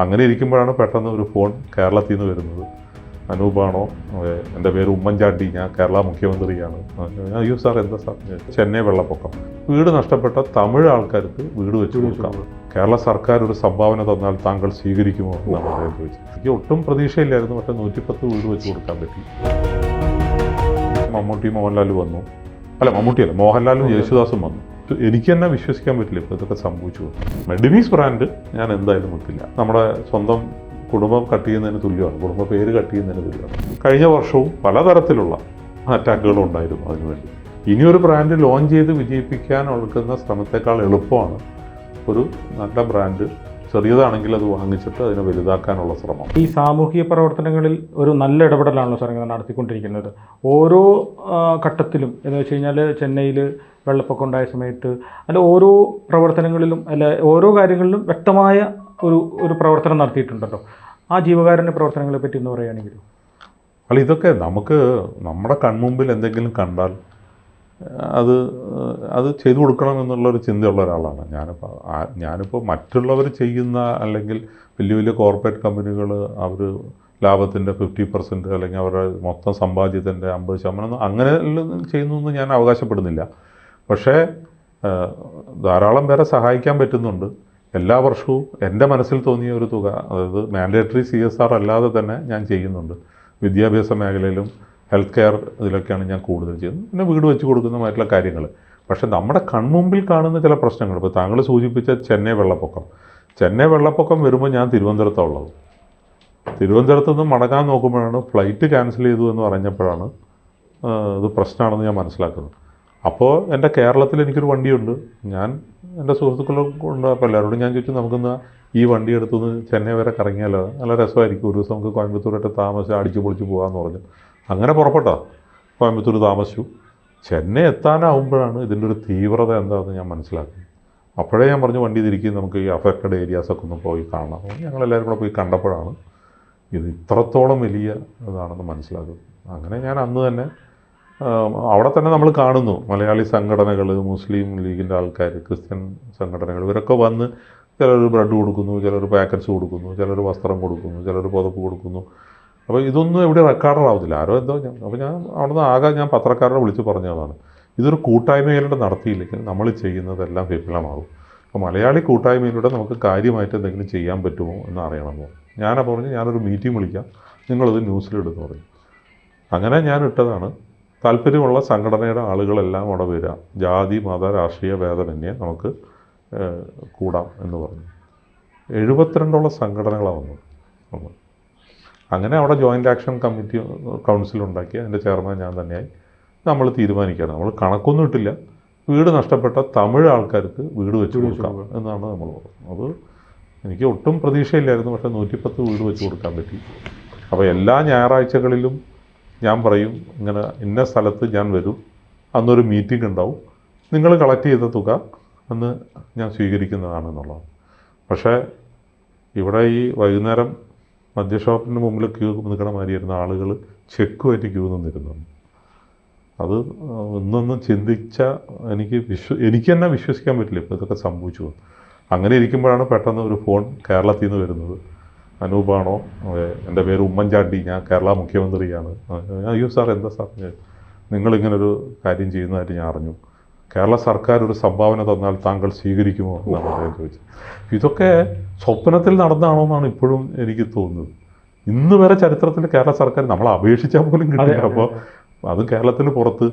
അങ്ങനെ ഇരിക്കുമ്പോഴാണ് പെട്ടെന്ന് ഒരു ഫോൺ കേരളത്തിൽ നിന്ന് വരുന്നത്. അനൂപാണോ? എൻ്റെ പേര് ഉമ്മൻചാണ്ടി, ഞാൻ കേരള മുഖ്യമന്ത്രിയാണ്. അയ്യോ സാർ, എന്താ സാർ? ചെന്നൈ വെള്ളപ്പൊക്കം, വീട് നഷ്ടപ്പെട്ട തമിഴ് ആൾക്കാർക്ക് വീട് വെച്ച് കൊടുക്കാം, കേരള സർക്കാർ ഒരു സംഭാവന തന്നാൽ താങ്കൾ സ്വീകരിക്കുമോ എന്നാണ് അദ്ദേഹം ചോദിച്ചത്. എനിക്ക് ഒട്ടും പ്രതീക്ഷയില്ലായിരുന്നു, പക്ഷേ 110 വീട് വെച്ച് കൊടുക്കാൻ പറ്റി. മമ്മൂട്ടി മോഹൻലാൽ വന്നു, അല്ല മമ്മൂട്ടിയല്ല, മോഹൻലാലും യേശുദാസും വന്നു. എനിക്ക് തന്നെ വിശ്വസിക്കാൻ പറ്റില്ല ഇപ്പോൾ ഇതൊക്കെ സംഭവിച്ചു. മെഡിമീസ് ബ്രാൻഡ് ഞാൻ എന്തായാലും വിട്ടില്ല. നമ്മുടെ സ്വന്തം കുടുംബം കട്ട് ചെയ്യുന്നതിന് തുല്യമാണ്, കുടുംബ പേര് കട്ട് ചെയ്യുന്നതിന് തുല്യമാണ്. കഴിഞ്ഞ വർഷവും പലതരത്തിലുള്ള അറ്റാക്കുകളും ഉണ്ടായിരുന്നു അതിനുവേണ്ടി. ഇനിയൊരു ബ്രാൻഡ് ലോഞ്ച് ചെയ്ത് വിജയിപ്പിക്കാൻ എടുക്കുന്ന ശ്രമത്തെക്കാൾ എളുപ്പമാണ് ഒരു നല്ല ബ്രാൻഡ് ചെറിയതാണെങ്കിൽ അത് വാങ്ങിച്ചിട്ട് അതിനെ വലുതാക്കാനുള്ള ശ്രമം. ഈ സാമൂഹിക പ്രവർത്തനങ്ങളിൽ ഒരു നല്ല ഇടപെടലാണല്ലോ സാർ ഇങ്ങനെ നടത്തിക്കൊണ്ടിരിക്കുന്നത്. ഓരോ ഘട്ടത്തിലും എന്ന് വെച്ച് കഴിഞ്ഞാൽ ചെന്നൈയിൽ വെള്ളപ്പൊക്കം ഉണ്ടായ സമയത്ത് അല്ല ഓരോ പ്രവർത്തനങ്ങളിലും അല്ല ഓരോ കാര്യങ്ങളിലും വ്യക്തമായ ഒരു പ്രവർത്തനം നടത്തിയിട്ടുണ്ടല്ലോ. ആ ജീവകാരുണ്യ പ്രവർത്തനങ്ങളെ പറ്റി എന്ന് പറയുകയാണെങ്കിൽ അല്ല, ഇതൊക്കെ നമുക്ക് നമ്മുടെ കൺമുമ്പിൽ എന്തെങ്കിലും കണ്ടാൽ അത് ചെയ്തു കൊടുക്കണം എന്നുള്ളൊരു ചിന്തയുള്ള ഒരാളാണ് ഞാനിപ്പോൾ മറ്റുള്ളവർ ചെയ്യുന്ന അല്ലെങ്കിൽ വലിയ വലിയ കോർപ്പറേറ്റ് കമ്പനികൾ അവർ ലാഭത്തിൻ്റെ 50% അല്ലെങ്കിൽ അവരുടെ മൊത്തം സമ്പാദ്യത്തിൻ്റെ 50% അങ്ങനെ ചെയ്യുന്നതെന്ന് ഞാൻ അവകാശപ്പെടുന്നില്ല. പക്ഷേ ധാരാളം പേരെ സഹായിക്കാൻ പറ്റുന്നുണ്ട്. എല്ലാ വർഷവും എൻ്റെ മനസ്സിൽ തോന്നിയ ഒരു തുക, അതായത് മാൻഡേറ്ററി CSR അല്ലാതെ തന്നെ ഞാൻ ചെയ്യുന്നുണ്ട്. വിദ്യാഭ്യാസ മേഖലയിലും ഹെൽത്ത് കെയർ ഇതിലൊക്കെയാണ് ഞാൻ കൂടുതൽ ചെയ്യുന്നത്. പിന്നെ വീട് വെച്ച് കൊടുക്കുന്നതുമായിട്ടുള്ള കാര്യങ്ങൾ. പക്ഷേ നമ്മുടെ കൺമുമ്പിൽ കാണുന്ന ചില പ്രശ്നങ്ങൾ, ഇപ്പോൾ താങ്കൾ സൂചിപ്പിച്ച ചെന്നൈ വെള്ളപ്പൊക്കം വരുമ്പോൾ ഞാൻ തിരുവനന്തപുരത്തുള്ളത്. തിരുവനന്തപുരത്ത് നിന്ന് മടങ്ങാൻ നോക്കുമ്പോഴാണ് ഫ്ലൈറ്റ് ക്യാൻസൽ ചെയ്തു എന്ന് പറഞ്ഞപ്പോഴാണ് ഇത് പ്രശ്നമാണെന്ന് ഞാൻ മനസ്സിലാക്കുന്നത്. അപ്പോൾ എൻ്റെ കേരളത്തിൽ എനിക്കൊരു വണ്ടിയുണ്ട്, ഞാൻ എൻ്റെ സുഹൃത്തുക്കളുണ്ട്. അപ്പോൾ എല്ലാവരോടും ഞാൻ ചോദിച്ചു, നമുക്കിന്ന് ഈ വണ്ടി എടുത്തുനിന്ന് ചെന്നൈ വരെ കറങ്ങിയാലോ, നല്ല രസമായിരിക്കും, ഒരു ദിവസം നമുക്ക് കോയമ്പത്തൂരായിട്ട് താമസിച്ച് അടിച്ചു പൊളിച്ച് പോകാമെന്ന് പറഞ്ഞു. അങ്ങനെ പുറപ്പെട്ടാ കോയമ്പത്തൂർ താമസിച്ചു. ചെന്നൈ എത്താനാവുമ്പോഴാണ് ഇതിൻ്റെ ഒരു തീവ്രത എന്താണെന്ന് ഞാൻ മനസ്സിലാക്കുന്നത്. അപ്പോഴേ ഞാൻ പറഞ്ഞു, വണ്ടി തിരിക്കും, നമുക്ക് ഈ അഫക്റ്റഡ് ഏരിയാസൊക്കെ ഒന്ന് പോയി കാണാം. ഞങ്ങളെല്ലാവരും കൂടെ പോയി കണ്ടപ്പോഴാണ് ഇത് ഇത്രത്തോളം വലിയ ഇതാണെന്ന് മനസ്സിലാക്കുന്നത്. അങ്ങനെ ഞാൻ അന്ന് തന്നെ അവിടെ തന്നെ നമ്മൾ കാണുന്നു മലയാളി സംഘടനകൾ, മുസ്ലിം ലീഗിൻ്റെ ആൾക്കാർ, ക്രിസ്ത്യൻ സംഘടനകൾ, ഇവരൊക്കെ വന്ന് ചിലർ ബ്രെഡ് കൊടുക്കുന്നു, ചിലർ പാക്കറ്റ്സ് കൊടുക്കുന്നു, ചിലർ വസ്ത്രം കൊടുക്കുന്നു, ചിലർ പുതപ്പ് കൊടുക്കുന്നു. അപ്പോൾ ഇതൊന്നും എവിടെ റെക്കോർഡറാവുന്നില്ല, ആരോ എന്തോ. അപ്പോൾ ഞാൻ അവിടുന്ന് ആകെ ഞാൻ പത്രക്കാരെ വിളിച്ച് പറഞ്ഞതാണ്, ഇതൊരു കൂട്ടായ്മയിലൂടെ നടത്തിയില്ലെങ്കിൽ നമ്മൾ ചെയ്യുന്നതെല്ലാം വിഫലമാകും. അപ്പോൾ മലയാളി കൂട്ടായ്മയിലൂടെ നമുക്ക് കാര്യമായിട്ട് എന്തെങ്കിലും ചെയ്യാൻ പറ്റുമോ എന്ന് അറിയണമെന്നോ. ഞാനപ്പോൾ പറഞ്ഞു, ഞാനൊരു മീറ്റിംഗ് വിളിക്കാം, നിങ്ങളത് ന്യൂസിലിടുന്നു പറയും. അങ്ങനെ ഞാൻ ഇട്ടതാണ്. താല്പര്യമുള്ള സംഘടനയുടെ ആളുകളെല്ലാം അവിടെ വരിക, ജാതി മത രാഷ്ട്രീയ ഭേദമന്യേ നമുക്ക് കൂടാം എന്ന് പറഞ്ഞു. 72 സംഘടനകളാണ് വന്നത്. അങ്ങനെ അവിടെ ജോയിൻ്റ് ആക്ഷൻ കമ്മിറ്റി കൗൺസിലുണ്ടാക്കി, അതിൻ്റെ ചെയർമാൻ ഞാൻ തന്നെയായി. നമ്മൾ തീരുമാനിക്കുകയാണ്, നമ്മൾ കണക്കൊന്നും ഇട്ടില്ല, വീട് നഷ്ടപ്പെട്ട തമിഴ് ആൾക്കാർക്ക് വീട് വെച്ച് കൊടുക്കാം എന്നാണ് നമ്മൾ പറഞ്ഞത്. അത് എനിക്ക് ഒട്ടും പ്രതീക്ഷയില്ലായിരുന്നു, പക്ഷേ 110 വീട് വെച്ച് കൊടുക്കാൻ പറ്റി. അപ്പോൾ എല്ലാ ഞായറാഴ്ചകളിലും ഞാൻ പറയും, ഇങ്ങനെ ഇന്ന സ്ഥലത്ത് ഞാൻ വരും, അന്നൊരു മീറ്റിംഗ് ഉണ്ടാവും, നിങ്ങൾ കളക്ട് ചെയ്ത തുക അന്ന് ഞാൻ സ്വീകരിക്കുന്നതാണെന്നുള്ളതാണ്. പക്ഷേ ഇവിടെ ഈ വൈകുന്നേരം മദ്യഷോപ്പിന് മുമ്പിൽ ക്യൂ നിൽക്കണ മാതിരിയായിരുന്ന ആളുകൾ ചെക്കുമായിട്ട് ക്യൂ നിന്നിരുന്നു. അത് ഒന്നൊന്നും ചിന്തിച്ചാൽ എനിക്ക് തന്നെ വിശ്വസിക്കാൻ പറ്റില്ല ഇപ്പോൾ ഇതൊക്കെ സംഭവിച്ചു. അങ്ങനെ ഇരിക്കുമ്പോഴാണ് പെട്ടെന്ന് ഒരു ഫോൺ കേരളത്തിൽ നിന്ന് വരുന്നത്. അനൂപാണോ? എൻ്റെ പേര് ഉമ്മൻചാണ്ടി, ഞാൻ കേരള മുഖ്യമന്ത്രിയാണ്. അയ്യോ സാർ, എന്താ സാർ? നിങ്ങളിങ്ങനൊരു കാര്യം ചെയ്യുന്നതായിട്ട് ഞാൻ അറിഞ്ഞു, കേരള സർക്കാർ ഒരു സംഭാവന തന്നാൽ താങ്കൾ സ്വീകരിക്കുമോ എന്നാണ് അദ്ദേഹം ചോദിച്ചത്. ഇതൊക്കെ സ്വപ്നത്തിൽ നടന്നാണോ എന്നാണ് ഇപ്പോഴും എനിക്ക് തോന്നുന്നത്. ഇന്ന് വരെ ചരിത്രത്തിൽ കേരള സർക്കാർ നമ്മൾ അപേക്ഷിച്ചാൽ പോലും കിട്ടില്ല. അപ്പോൾ അതും കേരളത്തിന് പുറത്ത്.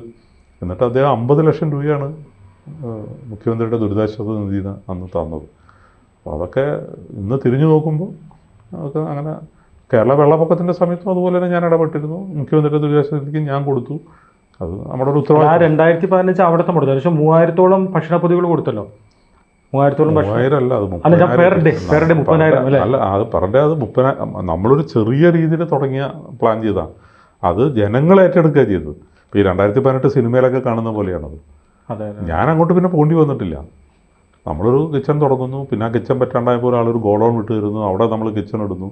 എന്നിട്ട് അദ്ദേഹം 50 ലക്ഷം രൂപയാണ് മുഖ്യമന്ത്രിയുടെ ദുരിതാശ്വാസ നിധിയിൽ നിന്ന് അന്ന് തന്നത്. അപ്പോൾ അതൊക്കെ ഇന്ന് തിരിഞ്ഞു നോക്കുമ്പോൾ അതൊക്കെ അങ്ങനെ കേരള വെള്ളപ്പൊക്കത്തിൻ്റെ സമയത്തും അതുപോലെ തന്നെ ഞാൻ ഇടപെട്ടിരുന്നു. മുഖ്യമന്ത്രിയുടെ ദുരിതാശ്വാസ നിധിക്ക് ഞാൻ കൊടുത്തു. അത് നമ്മുടെ ഒരു ഉത്തരവാദിത്വം. 2015 അവിടുത്തെ കൊടുത്തു, ഏകദേശം 3000-ഓളം ഭക്ഷണപ്പൊതികൾ കൊടുത്തല്ലോ. 3000 അല്ല, അത് 30,000 അല്ല, അത് പറഞ്ഞ അത് 30,000. നമ്മളൊരു ചെറിയ രീതിയിൽ തുടങ്ങിയ പ്ലാൻ ചെയ്താണ്, അത് ജനങ്ങൾ ഏറ്റെടുക്കുക ചെയ്തത്. ഇപ്പോൾ ഈ 2018 സിനിമയിലൊക്കെ കാണുന്ന പോലെയാണത്. ഞാൻ അങ്ങോട്ട് പിന്നെ പോണ്ടി വന്നിട്ടില്ല. നമ്മളൊരു കിച്ചൺ തുടങ്ങുന്നു, പിന്നെ ആ കിച്ചൺ പറ്റാണ്ടായപ്പോൾ ഒരാളൊരു ഗോഡൗൺ വിട്ട് തരുന്നു, അവിടെ നമ്മൾ കിച്ചൺ ഇടുന്നു.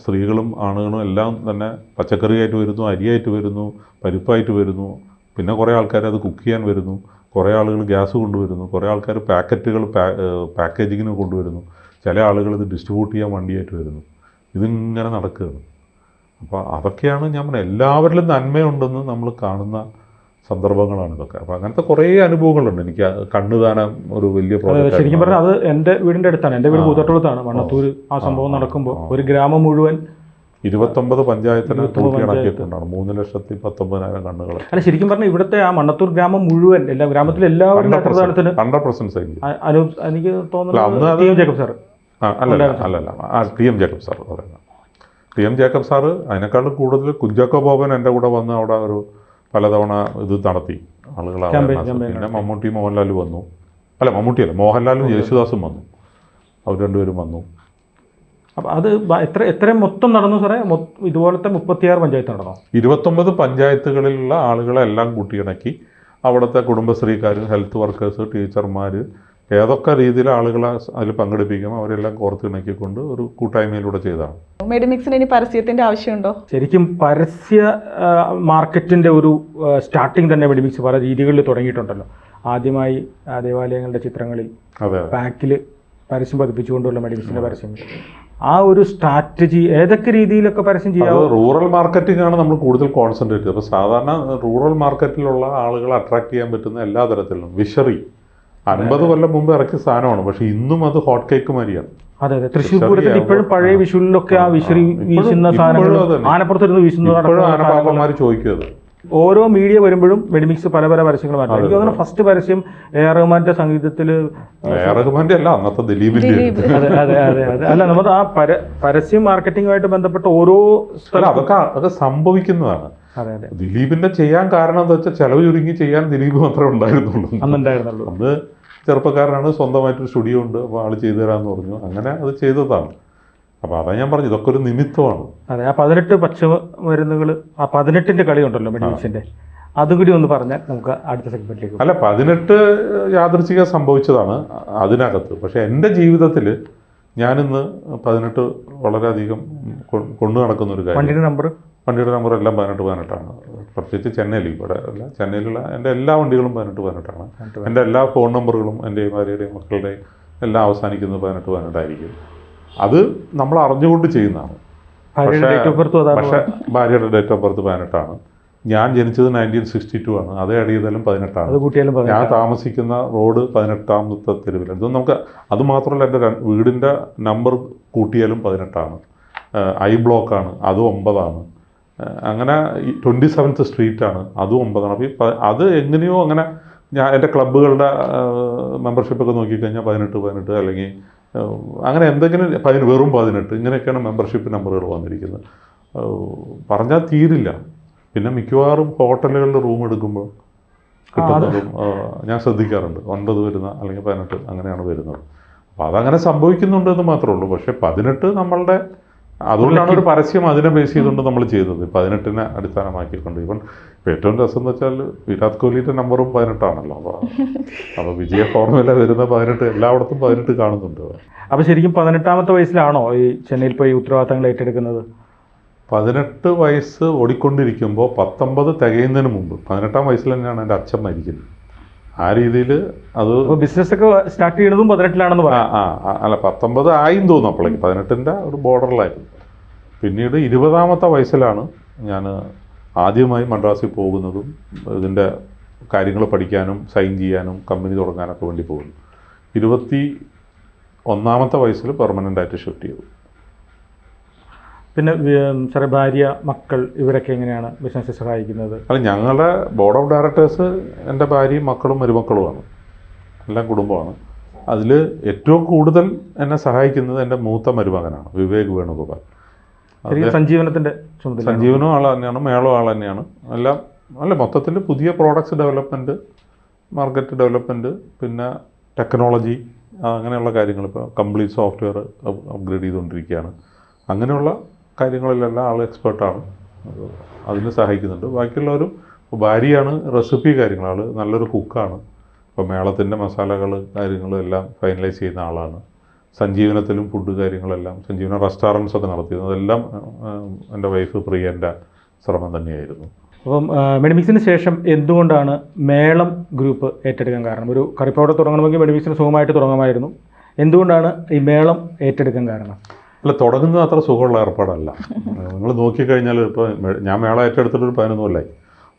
സ്ത്രീകളും ആണുങ്ങളും എല്ലാം തന്നെ പച്ചക്കറിയായിട്ട് വരുന്നു, അരിയായിട്ട് വരുന്നു, പരിപ്പായിട്ട് വരുന്നു. പിന്നെ കുറേ ആൾക്കാർ അത് കുക്ക് ചെയ്യാൻ വരുന്നു, കുറേ ആളുകൾ ഗ്യാസ് കൊണ്ടുവരുന്നു, കുറേ ആൾക്കാർ പാക്കറ്റുകൾ പാക്കേജിങ്ങിന് കൊണ്ടുവരുന്നു. ചില ആളുകൾ ഇത് ഡിസ്ട്രിബ്യൂട്ട് ചെയ്യാൻ വണ്ടിയായിട്ട് വരുന്നു. ഇതിങ്ങനെ നടക്കുകയാണ്. അപ്പോൾ അതൊക്കെയാണ് ഞാൻ പറഞ്ഞത്, എല്ലാവരിലും നന്മയുണ്ടെന്ന് നമ്മൾ കാണുന്ന സന്ദർഭങ്ങളാണ് ഇതൊക്കെ. അപ്പോൾ അങ്ങനത്തെ കുറേ അനുഭവങ്ങളുണ്ട് എനിക്ക്. കണ്ണുദാനം ഒരു വലിയ പ്രോജക്റ്റ്. ശരിക്കും പറഞ്ഞാൽ അത് എൻ്റെ വീടിൻ്റെ അടുത്താണ്. എൻ്റെ വീട് കൂത്തട്ടുള്ളതാണ്. മണ്ണത്തൂർ ആ സംഭവം നടക്കുമ്പോൾ ഒരു ഗ്രാമം മുഴുവൻ 29 പഞ്ചായത്തിന് പൂർത്തിയാക്കിയിട്ടുണ്ടാണ് 3,19,000 കണ്ണുകൾ. അല്ല ശരിക്കും പറഞ്ഞാൽ ഇവിടുത്തെ ആ മണ്ണത്തൂർ ഗ്രാമം മുഴുവൻ ഗ്രാമത്തിലെ എല്ലാവരും 100% സൈൻ. എനിക്ക് തോന്നുന്നു T M Jacob sir T M Jacob sir പറയുന്നത്. ടി എം ജേക്കബ് സാറ് അതിനേക്കാളും കൂടുതൽ കുഞ്ചാക്കോ ബോബൻ എൻ്റെ കൂടെ വന്ന് അവിടെ ഒരു പലതവണ ഇത് നടത്തി ആളുകൾ. പിന്നെ മമ്മൂട്ടി മോഹൻലാൽ വന്നു. മമ്മൂട്ടിയല്ല, മോഹൻലാലും യേശുദാസും വന്നു. അവർ രണ്ടുപേരും വന്നു. അപ്പം അത് എത്ര മൊത്തം നടന്നു സാറേ? ഇതുപോലത്തെ 36 പഞ്ചായത്ത് നടന്നു. 29 പഞ്ചായത്തുകളിലുള്ള ആളുകളെല്ലാം കൂട്ടിയിണക്കി അവിടുത്തെ കുടുംബശ്രീക്കാർ, ഹെൽത്ത് വർക്കേഴ്സ്, ടീച്ചർമാർ, ഏതൊക്കെ രീതിയിൽ ആളുകളെ അതിൽ പങ്കെടുപ്പിക്കും അവരെല്ലാം കോർത്തിണക്കിക്കൊണ്ട് ഒരു കൂട്ടായ്മയിലൂടെ ചെയ്തതാണ്. മെഡിമിക്സിന് ഇനി പരസ്യത്തിൻ്റെ ആവശ്യമുണ്ടോ? ശരിക്കും പരസ്യ മാർക്കറ്റിൻ്റെ ഒരു സ്റ്റാർട്ടിങ് തന്നെ മെഡിമിക്സ് പല രീതികളിൽ തുടങ്ങിയിട്ടുണ്ടല്ലോ. ആദ്യമായി ദേവാലയങ്ങളുടെ ചിത്രങ്ങളിൽ ബാക്കിൽ പരസ്യം പതിപ്പിച്ചുകൊണ്ടുള്ള മെഡിമിക്സിൻ്റെ പരസ്യം, ആ ഒരു സ്ട്രാറ്റജി ഏതൊക്കെ രീതിയിലൊക്കെ പരസ്യം ചെയ്യാം? റൂറൽ മാർക്കറ്റിംഗ് ആണ് നമ്മൾ കൂടുതൽ കോൺസെൻട്രേറ്റ് ചെയ്യുന്നത്. അപ്പോൾ സാധാരണ റൂറൽ മാർക്കറ്റിലുള്ള ആളുകളെ അട്രാക്ട് ചെയ്യാൻ പറ്റുന്ന എല്ലാ തരത്തിലും വിഷറി 50 കൊല്ലം മുമ്പ് ഇറക്കിയ സാധനമാണ്. പക്ഷെ ഇന്നും അത് ഹോട്ട് കേക്ക് മാതിരിയാണ്. അതെ അതെ, തൃശ്ശൂർ പൂരത്തിൽ ഇപ്പോഴും പഴയ വിഷുവിലൊക്കെ ആ വിഷറി വീശുന്ന സാധനങ്ങൾ, ആനപ്പുറത്തിരുന്ന് വീശുന്ന ആനപ്പാപ്പന്മാർ ചോദിക്കുന്നത്. ഓരോ മീഡിയ വരുമ്പോഴും മെഡിമിക്സ് പല പല പരസ്യങ്ങൾ മാറ്റും. എനിക്ക് തോന്നുന്നു ഫസ്റ്റ് പരസ്യം എ.ആർ. റഹ്മാന്റെ സംഗീതത്തിൽ, റഹ്മാന്റെ അല്ല, അന്നത്തെ ദിലീപിന്റെ. അതെ അതെ അതെ അതെ, അല്ല നമ്മൾ ആ പരസ്യം മാർക്കറ്റിംഗുമായിട്ട് ബന്ധപ്പെട്ട ഓരോ സ്ഥലം അതൊക്കെ സംഭവിക്കുന്നതാണ്. അതെ അതെ, ദിലീപിന്റെ ചെയ്യാൻ കാരണം എന്താ വെച്ചാൽ ചെലവ് ചുരുങ്ങി ചെയ്യാൻ ദിലീപ് മാത്രമേ ഉണ്ടായിരുന്നുള്ളൂ. അന്ന് ചെറുപ്പക്കാരനാണ്, സ്വന്തമായിട്ടൊരു സ്റ്റുഡിയോ ഉണ്ട്, അപ്പോൾ ആൾ ചെയ്തു തരാമെന്ന് പറഞ്ഞു. അങ്ങനെ അത് ചെയ്തതാണ്. അപ്പോൾ അതാ ഞാൻ പറഞ്ഞു, ഇതൊക്കെ ഒരു നിമിത്തമാണ്. അതെ, ആ 18 പച്ചമരുന്നുകൾ, ആ 18ന്റെ കളി ഉണ്ടല്ലോ മെഡിമിക്സിന്റെ, അതും കൂടി ഒന്ന് പറഞ്ഞാൽ നമുക്ക് അടുത്ത സെഗ്മെന്റിലേക്ക്. അല്ല, 18 യാദൃച്ഛിക സംഭവിച്ചതാണ് അതിനകത്ത്. പക്ഷേ എൻ്റെ ജീവിതത്തിൽ ഞാനിന്ന് 18 വളരെയധികം കൊണ്ടു നടക്കുന്ന ഒരു കാര്യം. വണ്ടിയുടെ നമ്പർ എല്ലാം 18 പ്രത്യേകിച്ച് ചെന്നൈയിൽ. ഇവിടെ അല്ല, ചെന്നൈയിലുള്ള എൻ്റെ എല്ലാ വണ്ടികളും 18 എൻ്റെ എല്ലാ ഫോൺ നമ്പറുകളും എൻ്റെ ഭാര്യയുടെയും മക്കളുടെയും എല്ലാം അവസാനിക്കുന്നത് 18 ആയിരിക്കും. അത് നമ്മൾ അറിഞ്ഞുകൊണ്ട് ചെയ്യുന്നതാണ്. പക്ഷേ ഭാര്യയുടെ ഡേറ്റ് ഓഫ് ബർത്ത് 18. ഞാൻ ജനിച്ചത് 1962 ആണ്. അതേ അടിയതലും 18. ഞാൻ താമസിക്കുന്ന റോഡ് 18ാമത്തെ തെരുവിലാണ്. ഇത് നമുക്ക് അത് മാത്രമല്ല, എൻ്റെ വീടിൻ്റെ നമ്പർ കൂട്ടിയാലും 18. ഐ ബ്ലോക്കാണ്, അതും 9. അങ്ങനെ 27th സ്ട്രീറ്റാണ്, അതും 9. അപ്പോൾ അത് എങ്ങനെയോ അങ്ങനെ ഞാൻ എൻ്റെ ക്ലബ്ബുകളുടെ മെമ്പർഷിപ്പൊക്കെ നോക്കിക്കഴിഞ്ഞാൽ 18 അല്ലെങ്കിൽ അങ്ങനെ എന്തെങ്കിലും വെറും 18 ഇങ്ങനെയൊക്കെയാണ് മെമ്പർഷിപ്പ് നമ്പറുകൾ വന്നിരിക്കുന്നത്. പറഞ്ഞാൽ തീരില്ല. പിന്നെ മിക്കവാറും ഹോട്ടലുകളിൽ റൂം എടുക്കുമ്പോൾ കിട്ടുന്നതും ഞാൻ ശ്രദ്ധിക്കാറുണ്ട്. 9 വരുന്ന അല്ലെങ്കിൽ 18 അങ്ങനെയാണ് വരുന്നത്. അപ്പോൾ അതങ്ങനെ സംഭവിക്കുന്നുണ്ടെന്ന് മാത്രമേ ഉള്ളൂ. പക്ഷേ 18 നമ്മളുടെ, അതുകൊണ്ടാണ് ഒരു പരസ്യം അതിനെ ബേസ് ചെയ്തുകൊണ്ട് നമ്മൾ ചെയ്തത്, 18നെ അടിസ്ഥാനമാക്കിക്കൊണ്ട്. ഇപ്പം ഏറ്റവും രസം എന്ന് വെച്ചാൽ വിരാട് കോഹ്ലിയുടെ നമ്പറും 18 അപ്പോൾ വിജയ ഫോർമുല വരുന്ന 18 എല്ലായിടത്തും 18 കാണുന്നുണ്ട്. അപ്പോൾ ശരിക്കും 18ാമത്തെ വയസ്സിലാണോ ഈ ചെന്നൈയിൽ പോയി ഉത്തരവാദിത്തങ്ങൾ ഏറ്റെടുക്കുന്നത്? 18 വയസ്സ് ഓടിക്കൊണ്ടിരിക്കുമ്പോൾ 19 തികയുന്നതിന് മുമ്പ് 18ാം വയസ്സിൽ തന്നെയാണ് എൻ്റെ അച്ഛൻ മരിക്കുന്നത്. ആ രീതിയിൽ അത് ബിസിനസ്സൊക്കെ സ്റ്റാർട്ട് ചെയ്യുന്നതും 18ലാണെന്ന് പറയാം. അല്ല, 19 ആയും തോന്നും. അപ്പോഴേക്ക് 18ൻ്റെ ഒരു ബോർഡറിലായിരുന്നു. പിന്നീട് 20ാമത്തെ വയസ്സിലാണ് ഞാൻ ആദ്യമായി മദ്രാസിൽ പോകുന്നതും ഇതിൻ്റെ കാര്യങ്ങൾ പഠിക്കാനും സൈൻ ചെയ്യാനും കമ്പനി തുടങ്ങാനൊക്കെ വേണ്ടി പോകുന്നു. 21ാമത്തെ വയസ്സിൽ പെർമനൻ്റായിട്ട് ഷിഫ്റ്റ് ചെയ്തു. പിന്നെ സാറേ, ഭാര്യ, മക്കൾ ഇവരൊക്കെ എങ്ങനെയാണ് ബിസിനസ്സിൽ സഹായിക്കുന്നത്? അല്ല, ഞങ്ങളുടെ ബോർഡ് ഓഫ് ഡയറക്ടേഴ്സ് എൻ്റെ ഭാര്യയും മക്കളും മരുമക്കളുമാണ്, എല്ലാം കുടുംബമാണ്. അതിൽ ഏറ്റവും കൂടുതൽ എന്നെ സഹായിക്കുന്നത് എൻ്റെ മൂത്ത മരുമകനാണ്, വിവേക് വേണുഗോപാൽ. സഞ്ജീവനും ആൾ തന്നെയാണ്, മേളും ആൾ തന്നെയാണ്. എല്ലാം അല്ല, മൊത്തത്തിൽ പുതിയ പ്രോഡക്ട്സ് ഡെവലപ്മെൻറ്റ്, മാർക്കറ്റ് ഡെവലപ്മെൻറ്റ്, പിന്നെ ടെക്നോളജി, അങ്ങനെയുള്ള കാര്യങ്ങൾ. ഇപ്പോൾ കംപ്ലീറ്റ് സോഫ്റ്റ്വെയർ അപ്ഗ്രേഡ് ചെയ്തുകൊണ്ടിരിക്കുകയാണ്. അങ്ങനെയുള്ള കാര്യങ്ങളിലെല്ലാം ആൾ എക്സ്പേർട്ടാണ്, അതിന് സഹായിക്കുന്നുണ്ട്. ബാക്കിയുള്ളവരും, ഭാര്യയാണ് റെസിപ്പി കാര്യങ്ങൾ, ആൾ നല്ലൊരു കുക്കാണ്. ഇപ്പോൾ മേളത്തിൻ്റെ മസാലകൾ കാര്യങ്ങളും എല്ലാം ഫൈനലൈസ് ചെയ്യുന്ന ആളാണ്. സഞ്ജീവനത്തിലും ഫുഡ് കാര്യങ്ങളെല്ലാം, സഞ്ജീവന റെസ്റ്റോറൻറ്റ്സ് ഒക്കെ നടത്തിയത് അതെല്ലാം എൻ്റെ വൈഫ് പ്രിയൻ്റെ ശ്രമം തന്നെയായിരുന്നു. അപ്പം മെഡിമിക്സിന് ശേഷം എന്തുകൊണ്ടാണ് മേളം ഗ്രൂപ്പ് ഏറ്റെടുക്കാൻ കാരണം? ഒരു കറി പൗഡർ തുടങ്ങണമെങ്കിൽ മെഡിമിക്സിന് സുഖമായിട്ട് തുടങ്ങാമായിരുന്നു. എന്തുകൊണ്ടാണ് ഈ മേളം ഏറ്റെടുക്കാൻ കാരണം? അല്ല, തുടങ്ങുന്നത് അത്ര സുഖമുള്ള ഏർപ്പാടല്ല. നിങ്ങൾ നോക്കിക്കഴിഞ്ഞാൽ ഇപ്പോൾ ഞാൻ മേള ഏറ്റെടുത്തിട്ടൊരു 11 കൊല്ലമായി.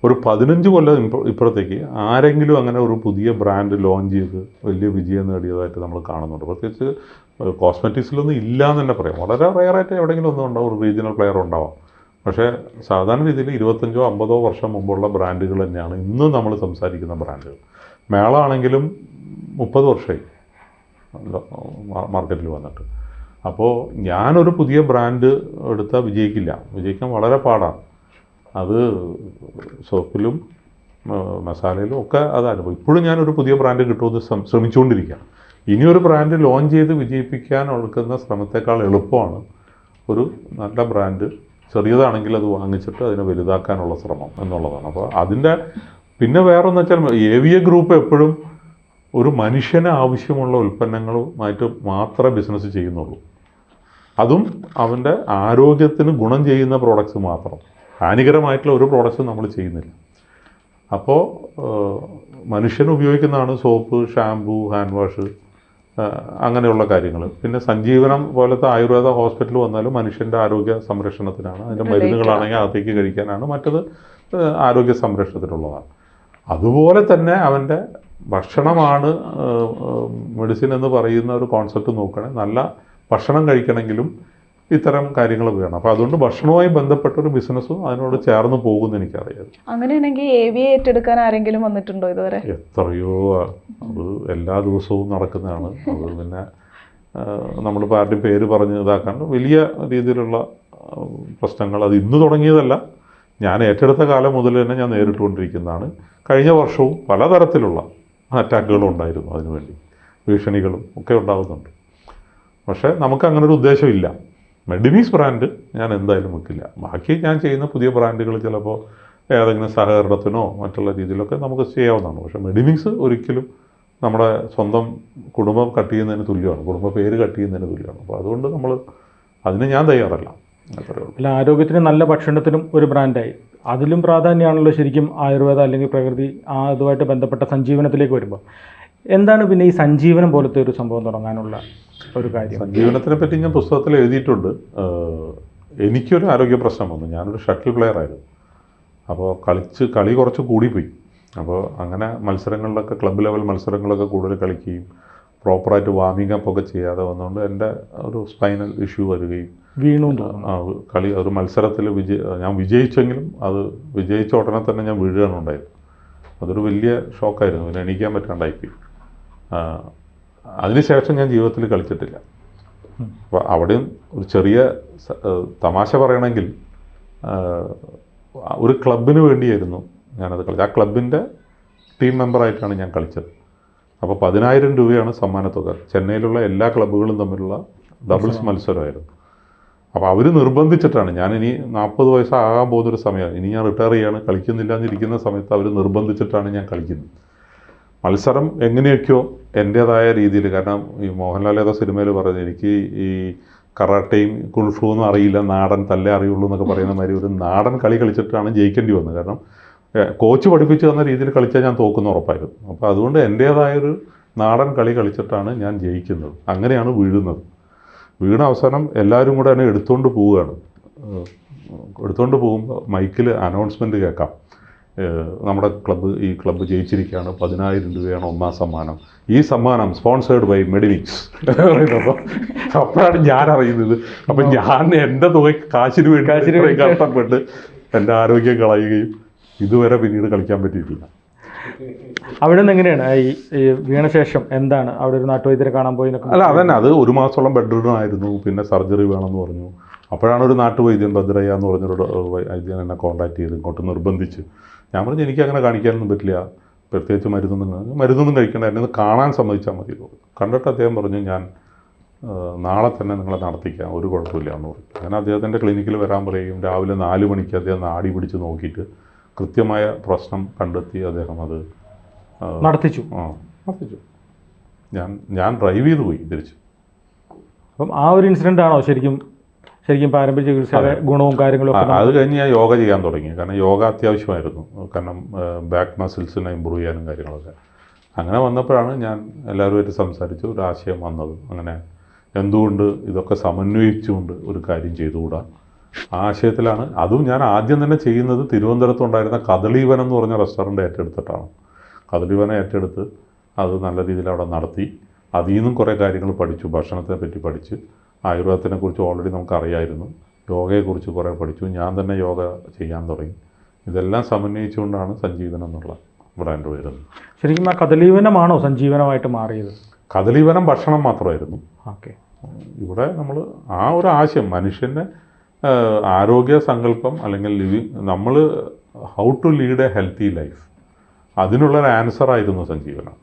ഒരു 15 കൊല്ലം ഇപ്പുറത്തേക്ക് ആരെങ്കിലും അങ്ങനെ ഒരു പുതിയ ബ്രാൻഡ് ലോഞ്ച് ചെയ്ത് വലിയ വിജയം നേടിയതായിട്ട് നമ്മൾ കാണുന്നുണ്ട്. പ്രത്യേകിച്ച് കോസ്മെറ്റിക്സിലൊന്നും ഇല്ല എന്ന് തന്നെ പറയാം. വളരെ റെയറായിട്ട് എവിടെയെങ്കിലും ഒന്നും ഉണ്ടാവും, ഒരു റീജിയണൽ പ്ലെയർ ഉണ്ടാവാം. പക്ഷേ സാധാരണ രീതിയിൽ 25 50 വർഷം മുമ്പുള്ള ബ്രാൻഡുകൾ തന്നെയാണ് ഇന്നും നമ്മൾ സംസാരിക്കുന്ന ബ്രാൻഡുകൾ. മേള ആണെങ്കിലും 30 വർഷമായി മാർക്കറ്റിൽ വന്നിട്ട്. അപ്പോൾ ഞാനൊരു പുതിയ ബ്രാൻഡ് എടുത്താൽ വിജയിക്കാൻ വളരെ പാടാണ്. അത് സോപ്പിലും മസാലയിലും ഒക്കെ അതായിരുന്നു. ഇപ്പോഴും ഞാനൊരു പുതിയ ബ്രാൻഡ് കിട്ടുമെന്ന് ശ്രമിച്ചുകൊണ്ടിരിക്കുകയാണ്. ഇനിയൊരു ബ്രാൻഡ് ലോഞ്ച് ചെയ്ത് വിജയിപ്പിക്കാൻ എടുക്കുന്ന ശ്രമത്തേക്കാൾ എളുപ്പമാണ് ഒരു നല്ല ബ്രാൻഡ് ചെറിയതാണെങ്കിൽ അത് വാങ്ങിച്ചിട്ട് അതിനെ വലുതാക്കാനുള്ള ശ്രമം എന്നുള്ളതാണ്. അപ്പോൾ അതിൻ്റെ പിന്നെ വേറൊന്ന് വെച്ചാൽ AVA ഗ്രൂപ്പ് എപ്പോഴും ഒരു മനുഷ്യന് ആവശ്യമുള്ള ഉൽപ്പന്നങ്ങളുമായിട്ട് മാത്രമേ ബിസിനസ് ചെയ്യുന്നുള്ളൂ. അതും അവൻ്റെ ആരോഗ്യത്തിന് ഗുണം ചെയ്യുന്ന പ്രോഡക്റ്റ്സ് മാത്രം. ഹാനികരമായിട്ടുള്ള ഒരു പ്രോഡക്റ്റ്സും നമ്മൾ ചെയ്യുന്നില്ല. അപ്പോൾ മനുഷ്യന് ഉപയോഗിക്കുന്നതാണ് സോപ്പ്, ഷാംപൂ, ഹാൻഡ് വാഷ്, അങ്ങനെയുള്ള കാര്യങ്ങൾ. പിന്നെ സഞ്ജീവനം പോലത്തെ ആയുർവേദ ഹോസ്പിറ്റൽ വന്നാലും മനുഷ്യൻ്റെ ആരോഗ്യ സംരക്ഷണത്തിനാണ്. അതിൻ്റെ മരുന്നുകളാണെങ്കിൽ അകത്തേക്ക് കഴിക്കാനാണ്, മറ്റത് ആരോഗ്യ സംരക്ഷണത്തിനുള്ളതാണ്. അതുപോലെ തന്നെ അവൻ്റെ ഭക്ഷണമാണ് മെഡിസിൻ എന്ന് പറയുന്ന ഒരു കോൺസെപ്റ്റ് നോക്കുകയാണെങ്കിൽ നല്ല ഭക്ഷണം കഴിക്കണമെങ്കിലും ഇത്തരം കാര്യങ്ങൾ വേണം. അപ്പോൾ അതുകൊണ്ട് ഭക്ഷണവുമായി ബന്ധപ്പെട്ടൊരു ബിസിനസ്സും അതിനോട് ചേർന്ന് പോകുമെന്ന് എനിക്കറിയാം. അങ്ങനെയാണെങ്കിൽ AVA ഏറ്റെടുക്കാൻ ആരെങ്കിലും വന്നിട്ടുണ്ടോ ഇതുവരെ? എത്രയോ, അത് എല്ലാ ദിവസവും നടക്കുന്നതാണ്. അത് പിന്നെ നമ്മളിപ്പോൾ ആരുടെയും പേര് പറഞ്ഞ് ഇതാക്കാൻ വലിയ രീതിയിലുള്ള പ്രശ്നങ്ങൾ അത് ഇന്ന് തുടങ്ങിയതല്ല. ഞാൻ ഏറ്റെടുത്ത കാലം മുതൽ തന്നെ ഞാൻ നേരിട്ടുകൊണ്ടിരിക്കുന്നതാണ്. കഴിഞ്ഞ വർഷവും പലതരത്തിലുള്ള അറ്റാക്കുകളും ഉണ്ടായിരുന്നു. അതിനുവേണ്ടി ഭീഷണികളും ഒക്കെ ഉണ്ടാകുന്നുണ്ട്. പക്ഷേ നമുക്ക് അങ്ങനൊരു ഉദ്ദേശമില്ല. മെഡിമിക്സ് ബ്രാൻഡ് ഞാൻ എന്തായാലും വെക്കില്ല. ബാക്കി ഞാൻ ചെയ്യുന്ന പുതിയ ബ്രാൻഡുകൾ ചിലപ്പോൾ ഏതെങ്കിലും സഹകരണത്തിനോ മറ്റുള്ള രീതിയിലൊക്കെ നമുക്ക് ചെയ്യാവുന്നതാണ്. പക്ഷേ മെഡിമിക്സ് ഒരിക്കലും നമ്മുടെ സ്വന്തം കുടുംബം കട്ട് ചെയ്യുന്നതിന് തുല്യമാണ്, കുടുംബ പേര് കട്ട് ചെയ്യുന്നതിന് തുല്യമാണ്. അപ്പോൾ അതുകൊണ്ട് അതിന് ഞാൻ തയ്യാറല്ല. അല്ല, ആരോഗ്യത്തിന് നല്ല ഭക്ഷണത്തിനും ഒരു ബ്രാൻഡായി അതിലും പ്രാധാന്യമാണല്ലോ ശരിക്കും ആയുർവേദ അല്ലെങ്കിൽ പ്രകൃതി അതുമായിട്ട് ബന്ധപ്പെട്ട സഞ്ജീവനത്തിലേക്ക് വരുമ്പോൾ. എന്താണ് പിന്നെ ഈ സഞ്ജീവനം പോലത്തെ ഒരു സംഭവം തുടങ്ങാനുള്ള ഒരു കാര്യം? സഞ്ജീവനത്തിനെ പറ്റി ഞാൻ പുസ്തകത്തിൽ എഴുതിയിട്ടുണ്ട്. എനിക്കൊരു ആരോഗ്യ പ്രശ്നം വന്നു. ഞാനൊരു ഷട്ടിൽ പ്ലെയർ ആയിരുന്നു. അപ്പോൾ കളി കുറച്ച് കൂടിപ്പോയി. അപ്പോൾ അങ്ങനെ മത്സരങ്ങളിലൊക്കെ ക്ലബ്ബ് ലെവൽ മത്സരങ്ങളൊക്കെ കൂടുതൽ കളിക്കുകയും പ്രോപ്പറായിട്ട് വാമിംഗ് അപ്പ് ഒക്കെ ചെയ്യാതെ വന്നുകൊണ്ട് എൻ്റെ ഒരു സ്പൈനൽ ഇഷ്യൂ വരികയും ഒരു മത്സരത്തിൽ ഞാൻ വിജയിച്ചെങ്കിലും അത് വിജയിച്ച ഉടനെ തന്നെ ഞാൻ വീഴുകയാണ് ഉണ്ടായത്. അതൊരു വലിയ ഷോക്കായിരുന്നു. പിന്നെ എണീക്കാൻ പറ്റാണ്ടായിപ്പോയി. അതിനുശേഷം ഞാൻ ജീവിതത്തിൽ കളിച്ചിട്ടില്ല. അപ്പോൾ അവിടെയും ഒരു ചെറിയ തമാശ പറയണമെങ്കിൽ ഒരു ക്ലബിന് വേണ്ടിയായിരുന്നു ഞാനത് കളിച്ചത്. ആ ക്ലബിൻ്റെ ടീം മെമ്പറായിട്ടാണ് ഞാൻ കളിച്ചത്. അപ്പോൾ 10,000 രൂപയാണ് സമ്മാനത്തുക. ചെന്നൈയിലുള്ള എല്ലാ ക്ലബ്ബുകളും തമ്മിലുള്ള ഡബിൾസ് മത്സരമായിരുന്നു. അപ്പോൾ അവർ നിർബന്ധിച്ചിട്ടാണ്, ഞാനിനി 40 വയസ്സാകാൻ പോകുന്നൊരു സമയമാണ്, ഇനി ഞാൻ റിട്ടയർ ചെയ്യാണ്, കളിക്കുന്നില്ല എന്നിരിക്കുന്ന സമയത്ത് അവർ നിർബന്ധിച്ചിട്ടാണ് ഞാൻ കളിക്കുന്നത്. മത്സരം എങ്ങനെയൊക്കെയോ എൻ്റേതായ രീതിയിൽ, കാരണം ഈ മോഹൻലാൽ ഏതോ സിനിമയിൽ പറയുന്നത് എനിക്ക് ഈ കറാട്ടയും കുൾഫു ഒന്നും അറിയില്ല, നാടൻ തല്ലേ അറിയുള്ളൂ എന്നൊക്കെ പറയുന്ന മാതിരി ഒരു നാടൻ കളി കളിച്ചിട്ടാണ് ജയിക്കേണ്ടി വന്നത്. കാരണം കോച്ച് പഠിപ്പിച്ചു തന്ന രീതിയിൽ കളിച്ചാൽ ഞാൻ തോക്കുന്ന ഉറപ്പായിരുന്നു. അപ്പോൾ അതുകൊണ്ട് എൻ്റേതായൊരു നാടൻ കളി കളിച്ചിട്ടാണ് ഞാൻ ജയിക്കുന്നത്. അങ്ങനെയാണ് വീഴുന്നത്. വീണ അവസാനം എല്ലാവരും കൂടെ എന്നെ എടുത്തുകൊണ്ട് പോവുകയാണ്. എടുത്തുകൊണ്ട് പോകുമ്പോൾ മൈക്കിൽ അനൗൺസ്മെൻറ്റ് കേൾക്കാം, നമ്മുടെ ഈ ക്ലബ്ബ് ജയിച്ചിരിക്കുകയാണ്, 10,000 രൂപയാണ് ഒന്നാം സമ്മാനം, ഈ സമ്മാനം സ്പോൺസേർഡ് ബൈ മെഡിമിക്സ് പറയുന്നപ്പോൾ അപ്പോഴാണ് ഞാൻ അറിയുന്നത്. അപ്പം ഞാൻ എൻ്റെ കാശിന് വേണ്ടി കഷ്ടപ്പെട്ട് എൻ്റെ ആരോഗ്യം കളയുകയും ഇതുവരെ പിന്നീട് കളിക്കാൻ പറ്റിയിട്ടില്ല. അവിടെ നിന്ന് എങ്ങനെയാണ് ഈ വീണ ശേഷം എന്താണ് അവിടെ ഒരു നാട്ടുവൈദ്യരെ കാണാൻ പോയി? അല്ല, അതന്നെ, അത് 1 മാസത്തോളം ബെഡ് റിഡൻ ആയിരുന്നു. പിന്നെ സർജറി വേണമെന്ന് പറഞ്ഞു. അപ്പോഴാണ് ഒരു നാട്ടുവൈദ്യൻ ഭദ്രയ്യ എന്ന് പറഞ്ഞൊരു വൈദ്യൻ എന്നെ കോൺടാക്ട് ചെയ്ത് ഇങ്ങോട്ട് നിർബന്ധിച്ച്. ഞാൻ പറഞ്ഞു എനിക്ക് അങ്ങനെ കാണിക്കാനൊന്നും പറ്റില്ല, പ്രത്യേകിച്ച് മരുന്നൊന്നും കഴിക്കേണ്ട, എന്നെ കാണാൻ സമ്മതിച്ചാൽ മതി. കണ്ടിട്ട് അദ്ദേഹം പറഞ്ഞു ഞാൻ നാളെ തന്നെ നിങ്ങളെ നടത്തിക്കാം, ഒരു കുഴപ്പമില്ല എന്ന് പറഞ്ഞു. ഞാൻ അദ്ദേഹത്തിൻ്റെ ക്ലിനിക്കിൽ വരാൻ പറയും. രാവിലെ 4 മണിക്ക് അദ്ദേഹം നാടി പിടിച്ച് നോക്കിയിട്ട് കൃത്യമായ പ്രശ്നം കണ്ടെത്തി അദ്ദേഹം അത് നടത്തിച്ചു. ഞാൻ ഡ്രൈവ് ചെയ്ത് പോയി തിരിച്ച്. അപ്പം ആ ഒരു ഇൻസിഡൻ്റ് ആണോ ശരിക്കും പാരമ്പര്യ ചികിത്സയുടെ ഗുണവും കാര്യങ്ങളും? അത് കഴിഞ്ഞ് ഞാൻ യോഗ ചെയ്യാൻ തുടങ്ങി. കാരണം യോഗ അത്യാവശ്യമായിരുന്നു. കാരണം ബാക്ക് മസിൽസിനെ ഇമ്പ്രൂവ് ചെയ്യാനും കാര്യങ്ങളൊക്കെ. അങ്ങനെ വന്നപ്പോഴാണ് ഞാൻ എല്ലാവരുമായിട്ട് സംസാരിച്ച് ഒരു ആശയം വന്നത്. അങ്ങനെ എന്തുകൊണ്ട് ഇതൊക്കെ സമന്വയിച്ചുകൊണ്ട് ഒരു കാര്യം ചെയ്തുകൂടാ, ആ ആശയത്തിലാണ്. അതും ഞാൻ ആദ്യം തന്നെ ചെയ്യുന്നത് തിരുവനന്തപുരത്തുണ്ടായിരുന്ന കദളീവനം എന്ന് പറഞ്ഞ റെസ്റ്റോറൻറ്റ് ഏറ്റെടുത്തിട്ടാണ്. കദളീവനം ഏറ്റെടുത്ത് അത് നല്ല രീതിയിൽ അവിടെ നടത്തി. അതിൽ നിന്നും കുറേ കാര്യങ്ങൾ പഠിച്ചു. ഭക്ഷണത്തെ പറ്റി പഠിച്ച്, ആയുർവേദത്തിനെ കുറിച്ച് ഓൾറെഡി നമുക്കറിയായിരുന്നു, യോഗയെക്കുറിച്ച് കുറേ പഠിച്ചു. ഞാൻ തന്നെ യോഗ ചെയ്യാൻ തുടങ്ങി. ഇതെല്ലാം സമന്വയിച്ചുകൊണ്ടാണ് സഞ്ജീവനം എന്നുള്ള ബ്രാൻഡ് വരുന്നത്. ശരിക്കും ആ കദളീവനമാണോ സഞ്ജീവനമായിട്ട് മാറിയത്? കദളീവനം ഭക്ഷണം മാത്രമായിരുന്നു. ഓക്കെ. ഇവിടെ നമ്മൾ ആ ഒരു ആശയം, മനുഷ്യൻ്റെ ആരോഗ്യ സങ്കല്പം അല്ലെങ്കിൽ നമ്മൾ how to lead a healthy life, അതിനുള്ളൊരു ആൻസറായിരുന്നു സഞ്ജീവനം.